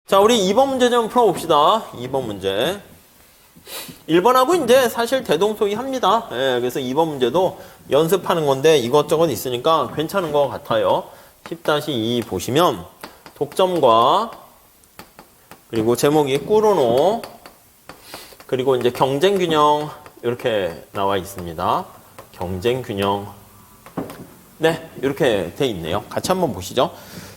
자, 우리 2번 문제 좀 풀어봅시다. 2번 문제. 1번하고 이제 사실 대동소이합니다. 예, 그래서 2번 문제도 연습하는 건데 이것저것 있으니까 괜찮은 것 같아요. 10-2 보시면 독점과 그리고 제목이 꾸르노 그리고 이제 경쟁균형 이렇게 나와 있습니다. 경쟁균형. 네, 이렇게 돼 있네요. 같이 한번 보시죠.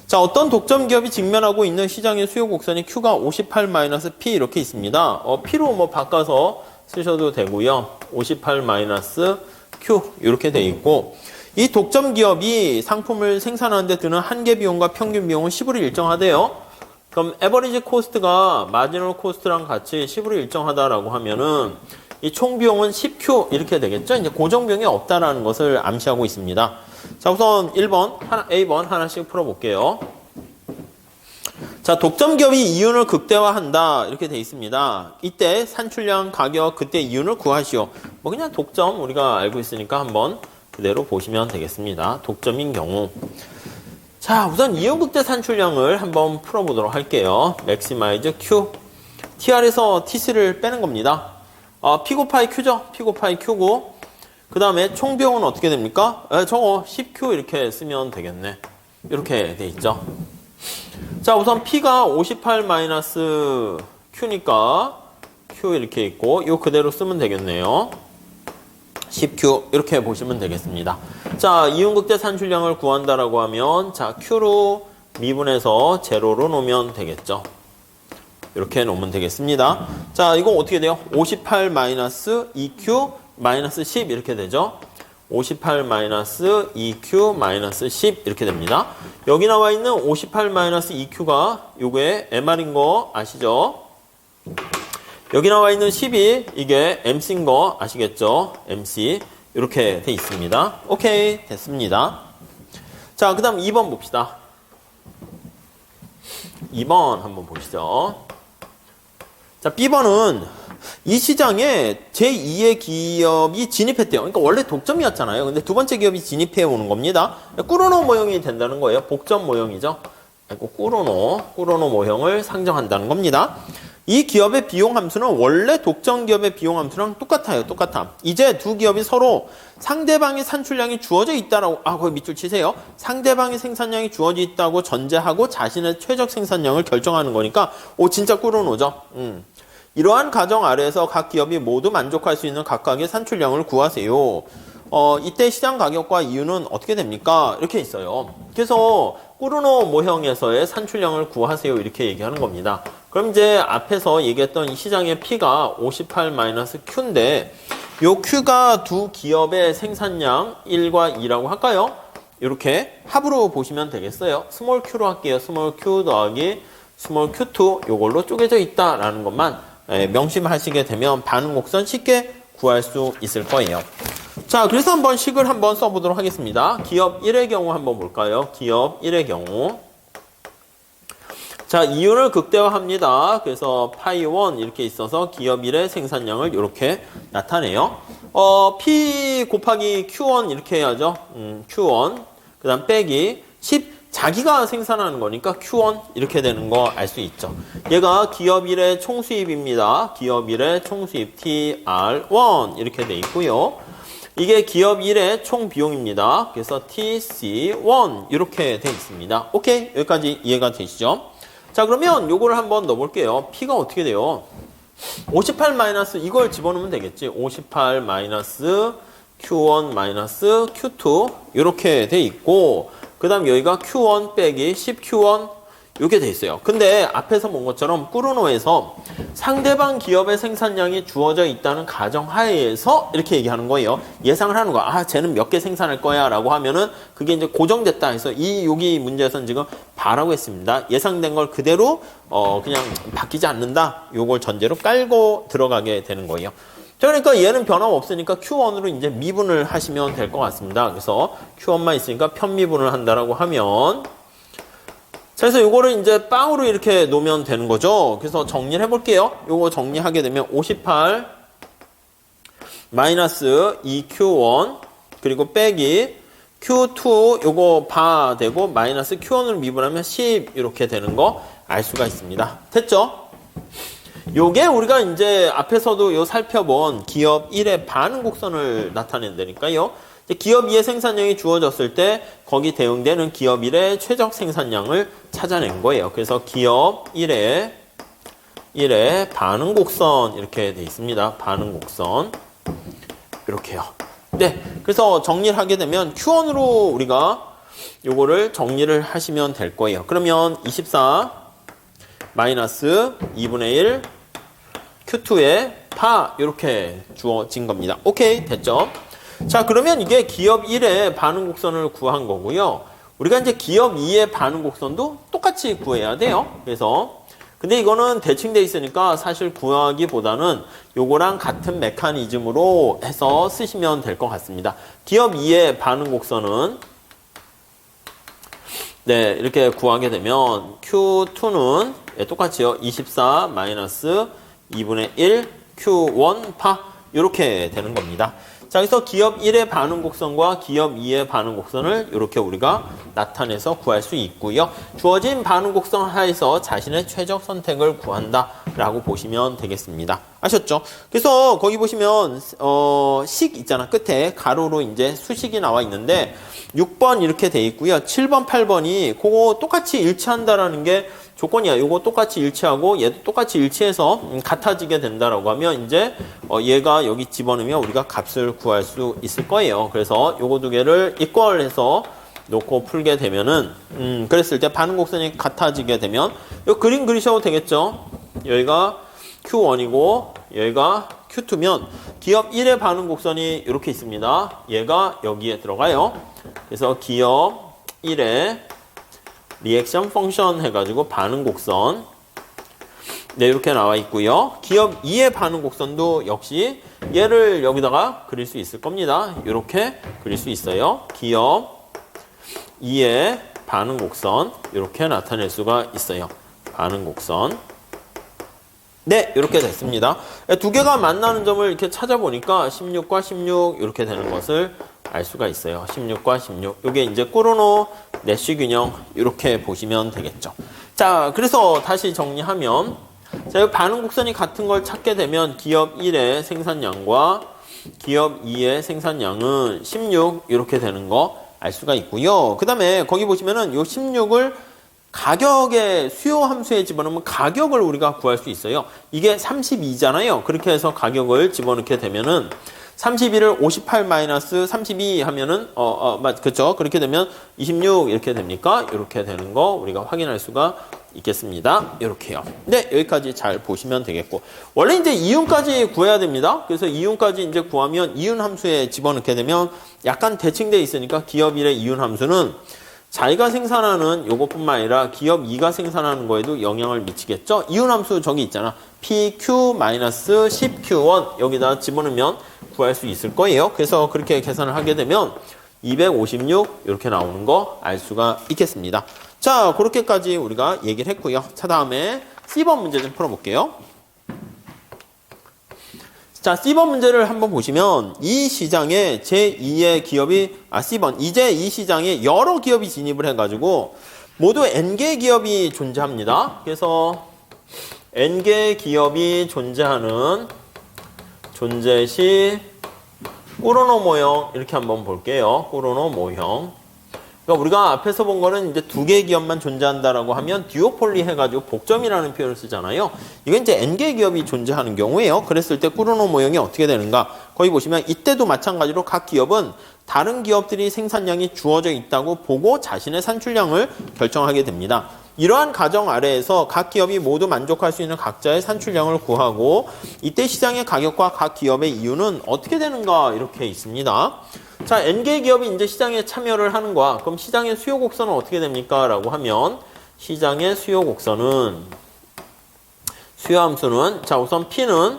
자, 어떤 독점 기업이 직면하고 있는 시장의 수요 곡선이 Q가 58-P 이렇게 있습니다. P로 뭐 바꿔서 쓰셔도 되고요. 58-Q 이렇게 돼 있고 이 독점 기업이 상품을 생산하는 데 드는 한계 비용과 평균 비용은 10으로 일정하대요. 그럼 에버리지 코스트가 마지널 코스트랑 같이 10으로 일정하다라고 하면은 이 총 비용은 10Q 이렇게 되겠죠. 이제 고정 비용이 없다라는 것을 암시하고 있습니다. 자, 우선 1번, A번 하나씩 풀어볼게요. 자, 독점 기업이 이윤을 극대화한다. 이렇게 돼 있습니다. 이때 산출량, 가격, 그때 이윤을 구하시오. 뭐 그냥 독점 우리가 알고 있으니까 한번 그대로 보시면 되겠습니다. 독점인 경우. 자, 우선 이윤 극대 산출량을 한번 풀어보도록 할게요. maximize Q. TR에서 TC를 빼는 겁니다. P 곱하기 Q죠. P 곱하기 Q고. 그 다음에 총 비용은 어떻게 됩니까? 저거 10Q 이렇게 쓰면 되겠네. 이렇게 돼 있죠. 자, 우선 P가 58-Q니까 Q 이렇게 있고 요 그대로 쓰면 되겠네요. 10Q 이렇게 보시면 되겠습니다. 자, 이윤극대 산출량을 구한다라고 하면 자, Q로 미분해서 제로로 놓으면 되겠죠. 이렇게 놓으면 되겠습니다. 자, 이거 어떻게 돼요? 58-2Q 마이너스 10 이렇게 되죠. 58-2Q-10 이렇게 됩니다. 여기 나와 있는 58-2Q가 요게 MR인 거 아시죠? 여기 나와 있는 10이 이게 MC인 거 아시겠죠? MC 이렇게 돼 있습니다. 오케이, 됐습니다. 자, 그 다음 2번 봅시다. 2번 한번 보시죠. 자, B번은 이 시장에 제2의 기업이 진입했대요. 그러니까 원래 독점이었잖아요. 근데 두 번째 기업이 진입해 오는 겁니다. 꾸르노 모형이 된다는 거예요. 복점 모형이죠. 꾸르노 모형을 상정한다는 겁니다. 이 기업의 비용 함수는 원래 독점 기업의 비용 함수랑 똑같아요. 똑같아. 이제 두 기업이 서로 상대방의 산출량이 주어져 있다라고, 거기 밑줄 치세요. 상대방의 생산량이 주어져 있다고 전제하고 자신의 최적 생산량을 결정하는 거니까, 진짜 꾸르노죠. 이러한 가정 아래에서 각 기업이 모두 만족할 수 있는 각각의 산출량을 구하세요. 이때 시장 가격과 이윤은 어떻게 됩니까? 이렇게 있어요. 그래서 꾸르노 모형에서의 산출량을 구하세요. 이렇게 얘기하는 겁니다. 그럼 이제 앞에서 얘기했던 이 시장의 P가 58-Q인데 요 Q가 두 기업의 생산량 1과 2라고 할까요? 이렇게 합으로 보시면 되겠어요. 스몰 q로 할게요. 스몰 q 더하기 스몰 q2 요걸로 쪼개져 있다라는 것만 명심하시게 되면 반응 곡선 쉽게 구할 수 있을 거예요. 자, 그래서 한번 식을 한번 써보도록 하겠습니다. 기업 1의 경우 한번 볼까요? 기업 1의 경우. 자, 이윤을 극대화합니다. 그래서 파이 1 이렇게 있어서 기업 1의 생산량을 이렇게 나타내요. P 곱하기 Q1 이렇게 해야죠. Q1. 그 다음 빼기 10. 자기가 생산하는 거니까 Q1 이렇게 되는 거 알 수 있죠. 얘가 기업 1의 총수입입니다. 기업 1의 총수입 TR1 이렇게 돼 있고요. 이게 기업 1의 총 비용입니다. 그래서 TC1 이렇게 돼 있습니다. 오케이, 여기까지 이해가 되시죠? 자, 그러면 요거를 한번 넣어볼게요. P가 어떻게 돼요? 58- 이걸 집어넣으면 되겠지. 58- Q1 - Q2 이렇게 돼 있고 그 다음 여기가 Q1 빼기 10Q1 이렇게 돼 있어요. 근데 앞에서 본 것처럼 꾸르노에서 상대방 기업의 생산량이 주어져 있다는 가정하에서 이렇게 얘기하는 거예요. 예상을 하는 거야. 쟤는 몇 개 생산할 거야 라고 하면은 그게 이제 고정됐다 해서 여기 문제에서는 지금 바라고 했습니다. 예상된 걸 그대로 그냥 바뀌지 않는다. 요걸 전제로 깔고 들어가게 되는 거예요. 그러니까 얘는 변함없으니까 Q1으로 이제 미분을 하시면 될 것 같습니다. 그래서 Q1만 있으니까 편미분을 한다라고 하면 자, 그래서 요거를 이제 빵으로 이렇게 놓으면 되는 거죠. 그래서 정리를 해볼게요. 요거 정리하게 되면 58 마이너스 2Q1 그리고 빼기 Q2 요거 바 되고 마이너스 Q1을 미분하면 10 이렇게 되는 거 알 수가 있습니다. 됐죠? 요게 우리가 이제 앞에서도 요 살펴본 기업 1의 반응 곡선을 나타낸다니까요. 기업 2의 생산량이 주어졌을 때 거기 대응되는 기업 1의 최적 생산량을 찾아낸 거예요. 그래서 기업 1의 반응 곡선 이렇게 돼 있습니다. 반응 곡선 이렇게요. 네, 그래서 정리를 하게 되면 Q1으로 우리가 요거를 정리를 하시면 될 거예요. 그러면 24 마이너스 2분의 1 Q2의 파 이렇게 주어진 겁니다. 오케이, 됐죠? 자, 그러면 이게 기업 1의 반응 곡선을 구한 거고요. 우리가 이제 기업 2의 반응 곡선도 똑같이 구해야 돼요. 그래서 근데 이거는 대칭돼 있으니까 사실 구하기보다는 요거랑 같은 메커니즘으로 해서 쓰시면 될 것 같습니다. 기업 2의 반응 곡선은 네, 이렇게 구하게 되면 Q2는 똑같이요. 24 마이너스 2분의 1 Q1 파 이렇게 되는 겁니다. 자, 그래서 기업 1의 반응 곡선과 기업 2의 반응 곡선을 이렇게 우리가 나타내서 구할 수 있고요. 주어진 반응 곡선 하에서 자신의 최적 선택을 구한다라고 보시면 되겠습니다. 아셨죠? 그래서 거기 보시면 식 있잖아. 끝에 가로로 이제 수식이 나와 있는데 6번 이렇게 돼 있고요. 7번, 8번이 그거 똑같이 일치한다라는 게 조건이야. 요거 똑같이 일치하고 얘도 똑같이 일치해서 같아지게 된다라고 하면 이제 얘가 여기 집어넣으면 우리가 값을 구할 수 있을 거예요. 그래서 요거 두 개를 이퀄해서 놓고 풀게 되면은 그랬을 때 반응 곡선이 같아지게 되면 요 그림 그리셔도 되겠죠. 여기가 Q1이고 여기가 Q2면 기업 1의 반응 곡선이 이렇게 있습니다. 얘가 여기에 들어가요. 그래서 기업 1의 리액션 펑션 해가지고 반응 곡선 네, 이렇게 나와 있고요. 기업 2의 반응 곡선도 역시 얘를 여기다가 그릴 수 있을 겁니다. 이렇게 그릴 수 있어요. 기업 2의 반응 곡선 이렇게 나타낼 수가 있어요. 반응 곡선 네, 이렇게 됐습니다. 두 개가 만나는 점을 이렇게 찾아보니까 16과 16 이렇게 되는 것을 알 수가 있어요. 16과 16. 이게 이제 코르노 내쉬 균형 이렇게 보시면 되겠죠. 자, 그래서 다시 정리하면 자, 반응 곡선이 같은 걸 찾게 되면 기업 1의 생산량과 기업 2의 생산량은 16 이렇게 되는 거 알 수가 있고요. 그다음에 거기 보시면은 요 16을 가격의 수요 함수에 집어넣으면 가격을 우리가 구할 수 있어요. 이게 32잖아요. 그렇게 해서 가격을 집어넣게 되면은 31을 58 마이너스 32 하면은 그렇죠. 그렇게 되면 26 이렇게 됩니까? 이렇게 되는 거 우리가 확인할 수가 있겠습니다. 이렇게요. 네, 여기까지 잘 보시면 되겠고 원래 이제 이윤까지 구해야 됩니다. 그래서 이윤까지 이제 구하면 이윤 함수에 집어넣게 되면 약간 대칭돼 있으니까 기업 1의 이윤 함수는 자기가 생산하는 요것뿐만 아니라 기업 2가 생산하는 거에도 영향을 미치겠죠. 이윤 함수 저기 있잖아. PQ-10Q1 여기다 집어넣으면 구할 수 있을 거예요. 그래서 그렇게 계산을 하게 되면 256 이렇게 나오는 거 알 수가 있겠습니다. 자, 그렇게까지 우리가 얘기를 했고요. 자, 다음에 C번 문제 좀 풀어볼게요. 자, C번 문제를 한번 보시면 이 시장에 제2의 기업이 C번 이제 이 시장에 여러 기업이 진입을 해가지고 모두 N개 기업이 존재합니다. 그래서 N개 기업이 존재 시 코르노 모형 이렇게 한번 볼게요. 코르노 모형. 그러니까 우리가 앞에서 본 거는 이제 두 개의 기업만 존재한다라고 하면 듀오폴리 해가지고 복점이라는 표현을 쓰잖아요. 이건 이제 N개 기업이 존재하는 경우에요. 그랬을 때 코르노 모형이 어떻게 되는가? 거기 보시면 이때도 마찬가지로 각 기업은 다른 기업들이 생산량이 주어져 있다고 보고 자신의 산출량을 결정하게 됩니다. 이러한 가정 아래에서 각 기업이 모두 만족할 수 있는 각자의 산출량을 구하고 이때 시장의 가격과 각 기업의 이유는 어떻게 되는가 이렇게 있습니다. 자, N개 기업이 이제 시장에 참여를 하는 거야. 그럼 시장의 수요 곡선은 어떻게 됩니까? 라고 하면 시장의 수요 곡선은 수요 함수는 자, 우선 P는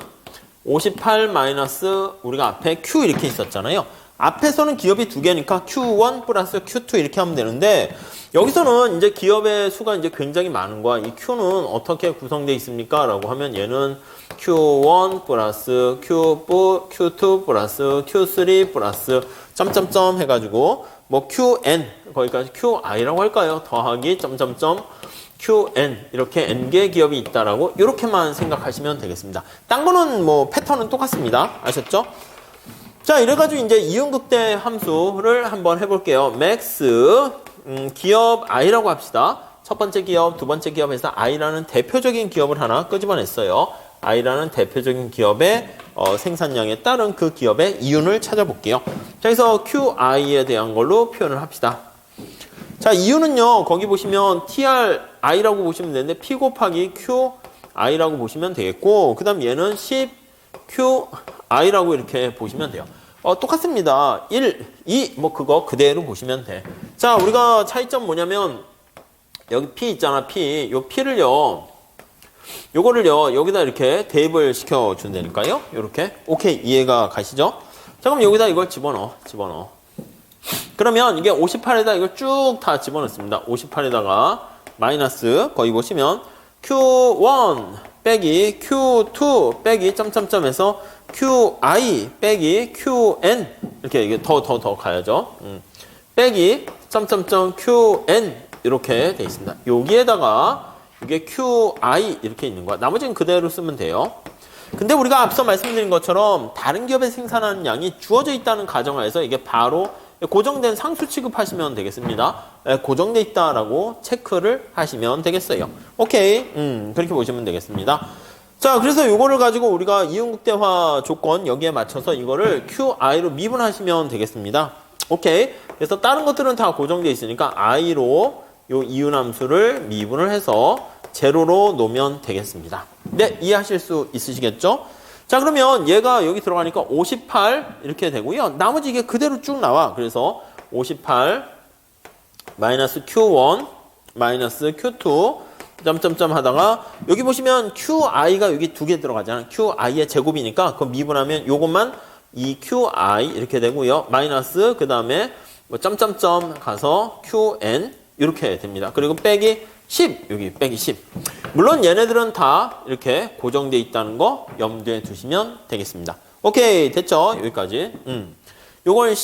58 마이너스 우리가 앞에 Q 이렇게 있었잖아요. 앞에서는 기업이 두 개니까 Q1 플러스 Q2 이렇게 하면 되는데 여기서는 이제 기업의 수가 이제 굉장히 많은 거야. 이 Q는 어떻게 구성되어 있습니까? 라고 하면 얘는 Q1 플러스 Q2 플러스 Q3 플러스 점점점 해가지고 뭐 QN 거기까지 QI라고 할까요? 더하기 점점점 QN 이렇게 N개 기업이 있다라고 이렇게만 생각하시면 되겠습니다. 딴 거는 뭐 패턴은 똑같습니다. 아셨죠? 자, 이래가지고 이제 이윤극대 함수를 한번 해볼게요. max 기업 i라고 합시다. 첫 번째 기업, 두 번째 기업에서 i라는 대표적인 기업을 하나 끄집어냈어요. i라는 대표적인 기업의 생산량에 따른 그 기업의 이윤을 찾아볼게요. 자, 그래서 QI에 대한 걸로 표현을 합시다. 자, 이윤은요, 거기 보시면 TRI라고 보시면 되는데, P 곱하기 QI라고 보시면 되겠고, 그 다음 얘는 10QI라고 이렇게 보시면 돼요. 똑같습니다. 1, 2, 뭐 그거 그대로 보시면 돼. 자, 우리가 차이점 뭐냐면, 여기 P 있잖아, P. 요 P를요, 요거를요, 여기다 이렇게 대입을 시켜준다니까요. 요렇게. 오케이, 이해가 가시죠? 자, 그럼 여기다 이걸 집어넣어. 그러면 이게 58에다 이걸 쭉 다 집어넣습니다. 58에다가 마이너스 거기 보시면 Q1 빼기 Q2 빼기 점점점에서 QI 빼기 QN 이렇게 이게 더 가야죠. 빼기 점점점 QN 이렇게 돼 있습니다. 여기에다가 이게 QI 이렇게 있는 거야. 나머지는 그대로 쓰면 돼요. 근데 우리가 앞서 말씀드린 것처럼 다른 기업에 생산하는 양이 주어져 있다는 가정하에서 이게 바로 고정된 상수 취급하시면 되겠습니다. 고정돼 있다라고 체크를 하시면 되겠어요. 오케이. 그렇게 보시면 되겠습니다. 자, 그래서 요거를 가지고 우리가 이윤극대화 조건 여기에 맞춰서 이거를 QI로 미분하시면 되겠습니다. 오케이. 그래서 다른 것들은 다 고정돼 있으니까 I로 요 이윤함수를 미분을 해서 제로로 놓으면 되겠습니다. 네, 이해하실 수 있으시겠죠? 자, 그러면 얘가 여기 들어가니까 58 이렇게 되고요. 나머지 이게 그대로 쭉 나와. 그래서 58 마이너스 Q1 마이너스 Q2 점점점 하다가 여기 보시면 QI가 여기 두 개 들어가잖아요. QI의 제곱이니까 그거 미분하면 요것만 이 QI 이렇게 되고요. 마이너스 그 다음에 뭐 점점점 가서 QN 이렇게 됩니다. 그리고 빼기 10 여기 빼기 10. 물론 얘네들은 다 이렇게 고정되어 있다는 거 염두에 두시면 되겠습니다. 오케이, 됐죠? 여기까지. 요걸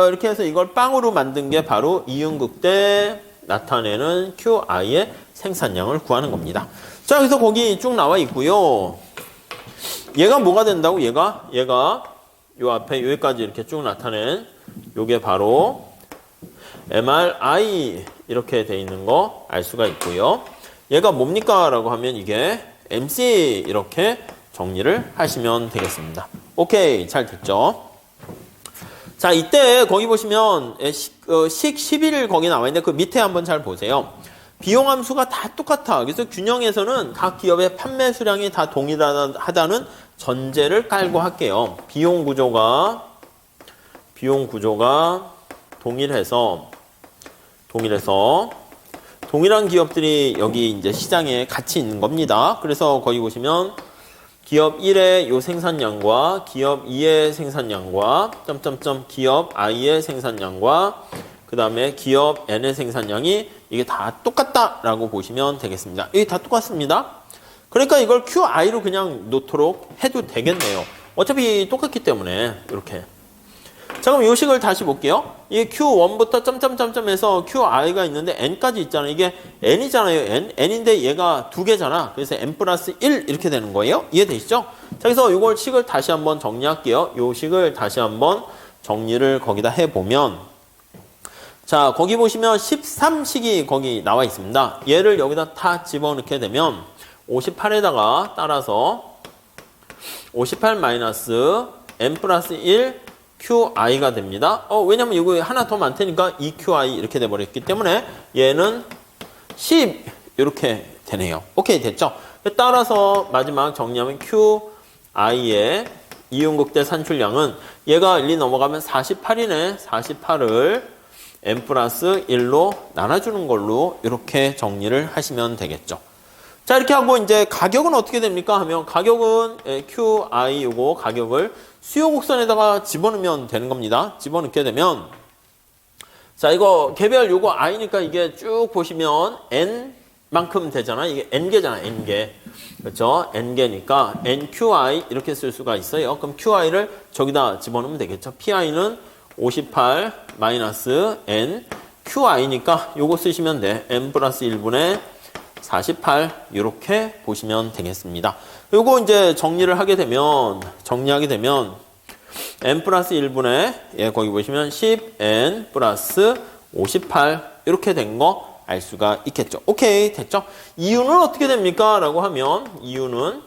이렇게 해서 이걸 빵으로 만든 게 바로 이윤극대 나타내는 QI의 생산량을 구하는 겁니다. 자, 그래서 거기 쭉 나와 있고요. 얘가 뭐가 된다고? 얘가 요 앞에 여기까지 이렇게 쭉 나타낸 요게 바로 MRI 이렇게 돼 있는 거 알 수가 있고요. 얘가 뭡니까? 라고 하면 이게 MC 이렇게 정리를 하시면 되겠습니다. 오케이, 잘 됐죠? 자, 이때 거기 보시면 식 11 거기 나와 있는데 그 밑에 한번 잘 보세요. 비용 함수가 다 똑같아. 그래서 균형에서는 각 기업의 판매 수량이 다 동일하다는 전제를 깔고 할게요. 비용 구조가 동일해서 동일한 기업들이 여기 이제 시장에 같이 있는 겁니다. 그래서 거기 보시면 기업 1의 요 생산량과 기업 2의 생산량과 기업 I의 생산량과 그 다음에 기업 N의 생산량이 이게 다 똑같다라고 보시면 되겠습니다. 이게 다 똑같습니다. 그러니까 이걸 QI로 그냥 놓도록 해도 되겠네요. 어차피 똑같기 때문에 이렇게. 자, 그럼 요 식을 다시 볼게요. 이게 Q1부터 점점점점에서 QI가 있는데 N까지 있잖아요. 이게 N이잖아요. N인데 얘가 두 개잖아. 그래서 N 플러스 1 이렇게 되는 거예요. 이해되시죠? 자, 그래서 요걸 식을 다시 한번 정리할게요. 요 식을 다시 한번 정리를 거기다 해보면 자, 거기 보시면 13식이 거기 나와 있습니다. 얘를 여기다 다 집어넣게 되면 58에다가 따라서 58 마이너스 N 플러스 1 QI가 됩니다. 왜냐면 이거 하나 더 많다니까 2QI 이렇게 돼버렸기 때문에 얘는 10 이렇게 되네요. 오케이, 됐죠? 따라서 마지막 정리하면 QI의 이윤극대 산출량은 얘가 1, 2 넘어가면 48이네. 48을 N 플러스 1로 나눠주는 걸로 이렇게 정리를 하시면 되겠죠. 자, 이렇게 하고 이제 가격은 어떻게 됩니까? 하면 가격은 QI 요거 가격을 수요 곡선에다가 집어넣으면 되는 겁니다. 집어넣게 되면 자, 이거 개별 요거 I니까 이게 쭉 보시면 N만큼 되잖아. 이게 N개잖아. N개. 그렇죠? N개니까 NQI 이렇게 쓸 수가 있어요. 그럼 QI를 저기다 집어넣으면 되겠죠. PI는 58 마이너스 N QI니까 요거 쓰시면 돼. N 플러스 1분의 48 이렇게 보시면 되겠습니다. 요거 이제 정리하게 되면 n 플러스 1분의 거기 보시면 10n 플러스 58 이렇게 된 거 알 수가 있겠죠. 오케이, 됐죠? 이유는 어떻게 됩니까? 라고 하면 이유는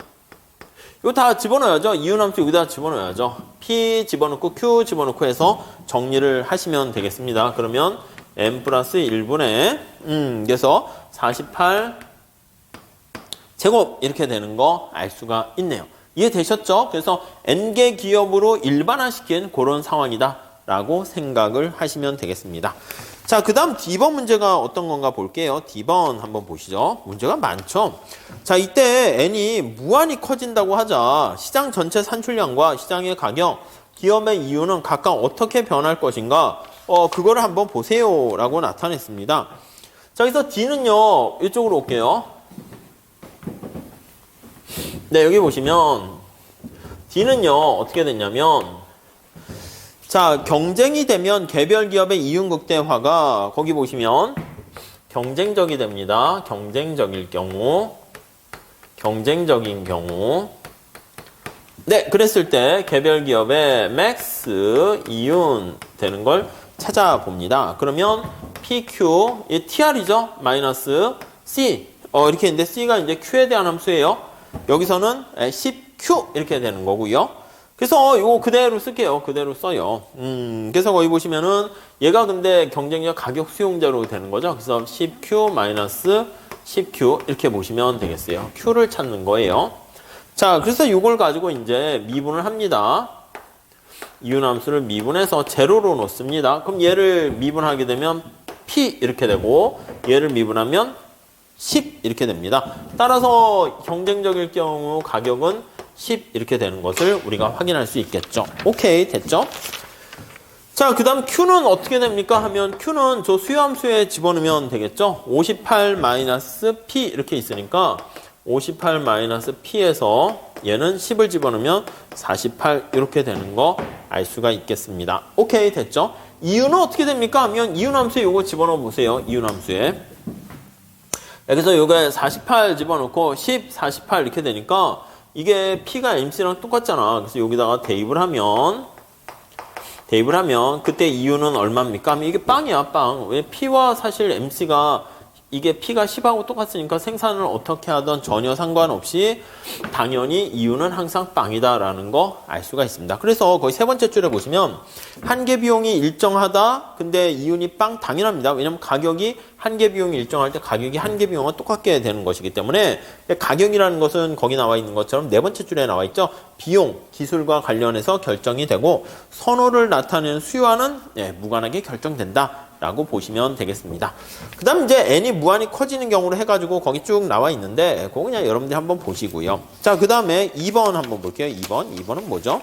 이거 다 집어넣어야죠. 이유함수 여기다 집어넣어야죠. P 집어넣고 Q 집어넣고 해서 정리를 하시면 되겠습니다. 그러면 n 플러스 1분의 그래서 48 제곱 이렇게 되는 거 알 수가 있네요. 이해되셨죠? 그래서 n개 기업으로 일반화시킨 그런 상황이다 라고 생각을 하시면 되겠습니다. 자, 그 다음 D번 문제가 어떤 건가 볼게요. D번 한번 보시죠. 문제가 많죠? 자, 이때 n이 무한히 커진다고 하자 시장 전체 산출량과 시장의 가격, 기업의 이유는 각각 어떻게 변할 것인가 그거를 한번 보세요 라고 나타냈습니다. 자, 여기서 D는요 이쪽으로 올게요. 네, 여기 보시면 D는요 어떻게 됐냐면 자, 경쟁이 되면 개별 기업의 이윤 극대화가 거기 보시면 경쟁적이 됩니다. 경쟁적인 경우 네, 그랬을 때 개별 기업의 맥스 이윤 되는 걸 찾아봅니다. 그러면 PQ, 이 TR이죠? 마이너스 C. 이렇게 있는데 C가 이제 Q에 대한 함수예요. 여기서는 10Q 이렇게 되는 거고요. 그래서 이거 그대로 쓸게요. 그대로 써요. 그래서 거기 보시면은 얘가 근데 경쟁력 가격 수용자로 되는 거죠. 그래서 10Q 마이너스 10Q 이렇게 보시면 되겠어요. Q를 찾는 거예요. 자, 그래서 이걸 가지고 이제 미분을 합니다. 이윤함수를 미분해서 제로로 놓습니다. 그럼 얘를 미분하게 되면 P 이렇게 되고 얘를 미분하면 10 이렇게 됩니다. 따라서 경쟁적일 경우 가격은 10 이렇게 되는 것을 우리가 확인할 수 있겠죠. 오케이, 됐죠? 자, 그 다음 Q는 어떻게 됩니까? 하면 Q는 저 수요함수에 집어넣으면 되겠죠? 58-P 이렇게 있으니까 58-P에서 얘는 10을 집어넣으면 48 이렇게 되는 거 알 수가 있겠습니다. 오케이, 됐죠? 이유는 어떻게 됩니까? 하면 이윤함수에 이거 집어넣어 보세요. 이윤함수에. 그래서 요게 48 집어넣고 10, 48 이렇게 되니까 이게 P가 MC랑 똑같잖아. 그래서 여기다가 대입을 하면 그때 이유는 얼마입니까? 하면 이게 빵이야, 빵. 왜 P와 사실 MC가 이게 P가 10하고 똑같으니까 생산을 어떻게 하든 전혀 상관없이 당연히 이유는 항상 빵이다라는 거 알 수가 있습니다. 그래서 거의 세 번째 줄에 보시면 한개 비용이 일정하다. 근데 이윤이 빵 당연합니다. 왜냐면 가격이 한개 비용이 일정할 때 가격이 한개 비용과 똑같게 되는 것이기 때문에 가격이라는 것은 거기 나와 있는 것처럼 네 번째 줄에 나와 있죠. 비용, 기술과 관련해서 결정이 되고 선호를 나타내는 수요와는 무관하게 결정된다. 라고 보시면 되겠습니다. 그 다음 이제 n이 무한히 커지는 경우로 해가지고 거기 쭉 나와 있는데 그거 그냥 여러분들이 한번 보시고요. 자, 그 다음에 2번 한번 볼게요. 2번은 뭐죠?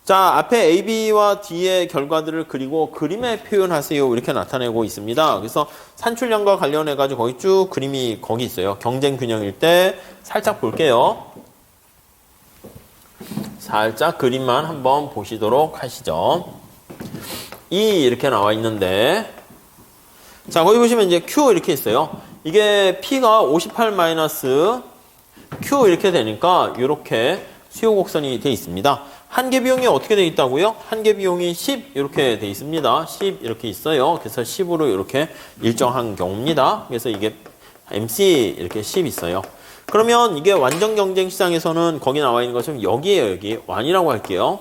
자, 앞에 A, B와 D의 결과들을 그리고 그림에 표현하세요. 이렇게 나타내고 있습니다. 그래서 산출량과 관련해가지고 거기 쭉 그림이 거기 있어요. 경쟁 균형일 때 살짝 볼게요. 살짝 그림만 한번 보시도록 하시죠. 이렇게 나와 있는데 자, 거기 보시면 이제 Q 이렇게 있어요. 이게 P가 58 마이너스 Q 이렇게 되니까 이렇게 수요 곡선이 돼 있습니다. 한개 비용이 어떻게 돼 있다고요? 한개 비용이 10 이렇게 돼 있습니다. 10 이렇게 있어요. 그래서 10으로 이렇게 일정한 경우입니다. 그래서 이게 MC 이렇게 10 있어요. 그러면 이게 완전 경쟁 시장에서는 거기 나와 있는 것은 여기에요. 여기 완이라고 할게요.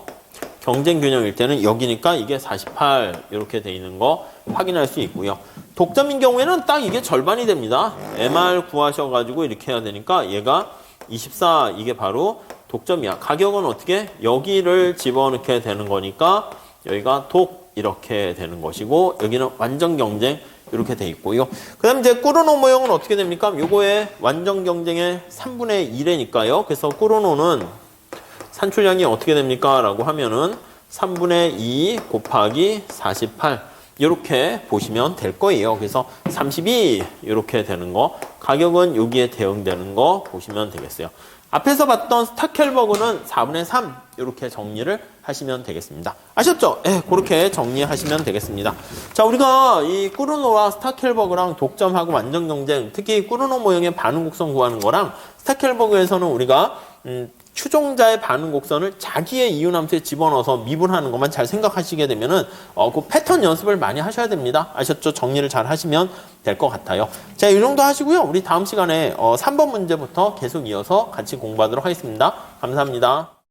경쟁 균형일 때는 여기니까 이게 48 이렇게 돼 있는 거 확인할 수 있고요. 독점인 경우에는 딱 이게 절반이 됩니다. MR 구하셔가지고 이렇게 해야 되니까 얘가 24 이게 바로 독점이야. 가격은 어떻게? 여기를 집어넣게 되는 거니까 여기가 독 이렇게 되는 것이고 여기는 완전 경쟁 이렇게 돼 있고요. 그 다음에 이제 꾸르노 모형은 어떻게 됩니까? 요거의 완전 경쟁의 3분의 1이니까요. 그래서 꾸르노는 산출량이 어떻게 됩니까? 라고 하면은 3분의 2 곱하기 48 이렇게 보시면 될 거예요. 그래서 32 이렇게 되는 거 가격은 여기에 대응되는 거 보시면 되겠어요. 앞에서 봤던 스타켈버그는 4분의 3 이렇게 정리를 하시면 되겠습니다. 아셨죠? 예, 그렇게 정리하시면 되겠습니다. 자, 우리가 이 꾸르노와 스타켈버그랑 독점하고 완전 경쟁, 특히 꾸르노 모형의 반응 곡선 구하는 거랑 스타켈버그에서는 우리가 추종자의 반응 곡선을 자기의 이윤함수에 집어넣어서 미분하는 것만 잘 생각하시게 되면은 그 패턴 연습을 많이 하셔야 됩니다. 아셨죠? 정리를 잘 하시면 될 것 같아요. 자, 이 정도 하시고요. 우리 다음 시간에 3번 문제부터 계속 이어서 같이 공부하도록 하겠습니다. 감사합니다.